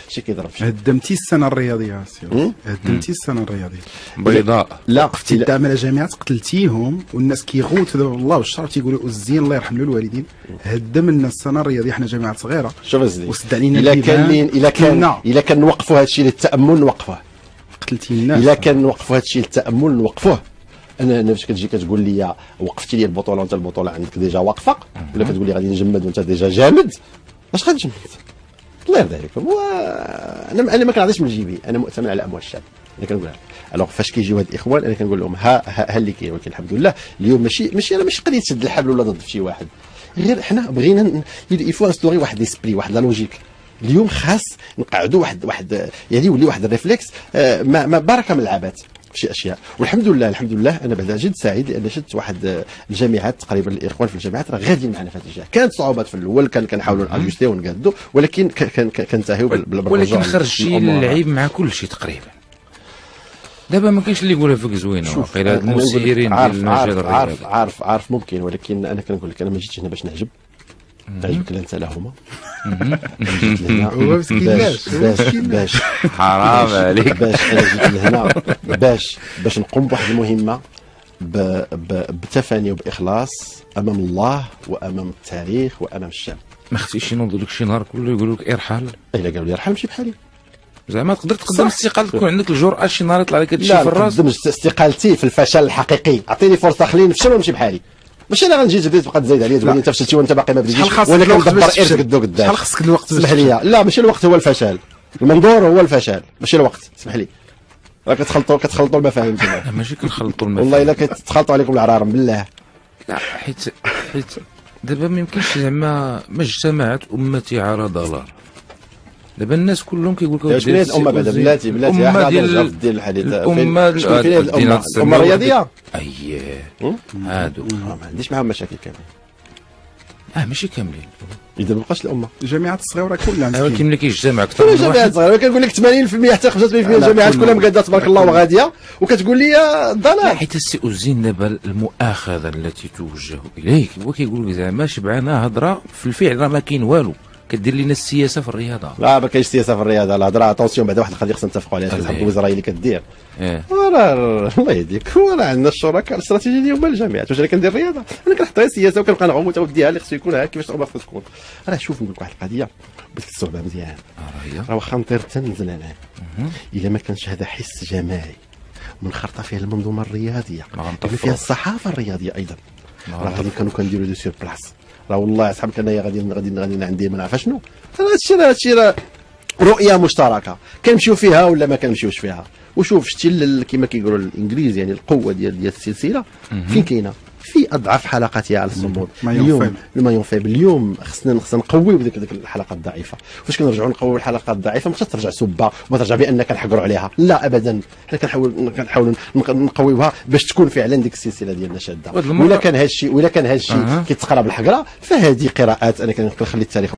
شي كيضرب هدمتي السنه الرياضيه سي هدمتي السنه الرياضيه بيضاء. لا وقفتي قدام على جامعات قتلتيهم والناس كيغوتوا الله والشر تيقولوا الزين الله يرحم له الوالدين. هدم لنا السنه الرياضيه، حنا جامعه صغيره شوف ازدي وسد علينا الا كان نوقفوا هذا الشيء للتامل نوقفوه. قتلتي الناس الا كان نوقفوا هذا الشيء للتامل نوقفوه. انا فاش كتجي كتقول لي وقفتي لي البطوله وانت البطوله عندك ديجا واقفه، ولا كتقول لي غادي نجمد وانت ديجا جامد، اش غتجمد؟ الله يرضي عليكم. انا ما كنعطيش من جيبي، انا مؤتمن على اموال الشعب. انا كنقولها الوغ فاش كيجيو هاد الاخوان انا كنقول لهم ها اللي كاين. ولكن الحمد لله اليوم ماشي قضيه تشد الحبل ولا ضد شي واحد، غير حنا بغينا يفو انستوري واحد ليسبري، واحد لا لوجيك. اليوم خاص نقعدوا واحد يعني يولي واحد الريفلكس ما بركه من العبات في شي اشياء. والحمد لله انا بعدا جد سعيد لان شفت واحد الجامعات تقريبا الاخوان في الجامعات راه غاديين معنا في هذا الاتجاه. كانت صعوبات في الاول، كنحاولوا ناجستيو ونقادوا، ولكن كنتهيوا بالرجوع. ولكن خرجتي اللعيب مع كل شيء تقريبا. دابا ما كاينش اللي يقولها فيك زوينه، واقيلا هاد المسيرين ديال المجال الرياضي. عارف ممكن، ولكن انا كنقول لك انا ما جيتش هنا باش نعجب. تعجبك انت لهما هو باش حرام عليك. باش انا جيت لهنا باش نقوم بواحد المهمه بتفاني وباخلاص امام الله وامام التاريخ وامام الشعب. ما خصيش ينوضوا لك شي نهار كله يقولوا لك ارحل. الا قالوا لي ارحل ماشي بحالي. زعما تقدر تقدم استقالتك تكون عندك الجرأه شي نهار يطلع لك هادشي في الراس. لا نقدم استقالتي في الفشل الحقيقي. اعطيني فرصه خليني نفشل ونمشي بحالي. ماشي انا غنجي تبقى تزايد عليا تقول لي انت فشلتي وانت باقي ما بديتيش وانا كندبر ارث قدو قدام. شحال خصك الوقت؟ اسمح لي. لا ماشي الوقت هو الفشل، المنظور هو الفشل ماشي الوقت. اسمح لي راه كتخلطوا المفاهيم تما. ماشي كنخلطوا المفاهيم والله الا كتخلطوا عليكم العرارم بالله. لا حيت دابا ما يمكنش زعما ما اجتمعت امتي على ضلال. دابا الناس كلهم كيقول لك شكون هي الامه بعدا؟ بلاتي احنا ديال الحديث. الامه شكون فين الامه الرياضيه؟ اييه هادو ما عنديش معاهم مشاكل كاملين. ماشي كاملين. اذا ما بقاش الامه الجامعات الصغيره كلها ولكن ملي كيجتمع اكثر من الجامعات الصغيره كنقول لك 80% حتى 85% الجامعات كلها مقاده تبارك الله وغاديه، وكتقول لي ضلال. حيت السي أوزين دابا المؤاخذه التي توجه اليك هو كيقول لك زعما شبعنا هضره، في الفعل راه ما كاين والو. كدير لنا السياسه في الرياضه. لا ما كاينش سياسه في الرياضه. الهضره اتونسيون بعدا واحد القضيه خصنا نتفقوا عليها. حسب الوزراء اللي كدير الله يهديك. هو راه عندنا الشركاء الاستراتيجيين ديالهم الجامعات. واش انا كندير الرياضه؟ انا كنحط غير السياسه وكنبقى نعوت وديها اللي خصو يكون ها كيفاش خصو تكون. راه شوف نقول لك واحد القضيه بغيت تستوعبها مزيان. راه واخا نطير حتى ننزل انا الا ما كانش هذا حس جماعي منخرطه فيه المنظومه الرياضيه اللي فيها الصحافه الرياضيه ايضا، راه غادي كانوا كنديروا دي سور بلاص. راه والله اصحابك انايا غادي عندي ما نعرف شنو. هذا الشيء راه رؤيه مشتركه كنمشيو فيها ولا ما كنمشيوش فيها. وشوف شتي كما كيقولوا الانجليز يعني القوه ديال السلسله فين كاينه؟ في اضعف حلقاتها على الصمود. اليوم اليوم خصنا نقويو ديك الحلقات الضعيفه. فاش كنرجعوا نقويو الحلقات الضعيفه ما خصهاش ترجع سبه وما ترجع بانك كنحقروا عليها، لا ابدا. حنا كنحاولوا نقويوها باش تكون فعلا ديك السلسله ديالنا شاده. ولا كان هذا الشيء كيتقرا بالحقره فهذه قراءات انا كنخلي التاريخ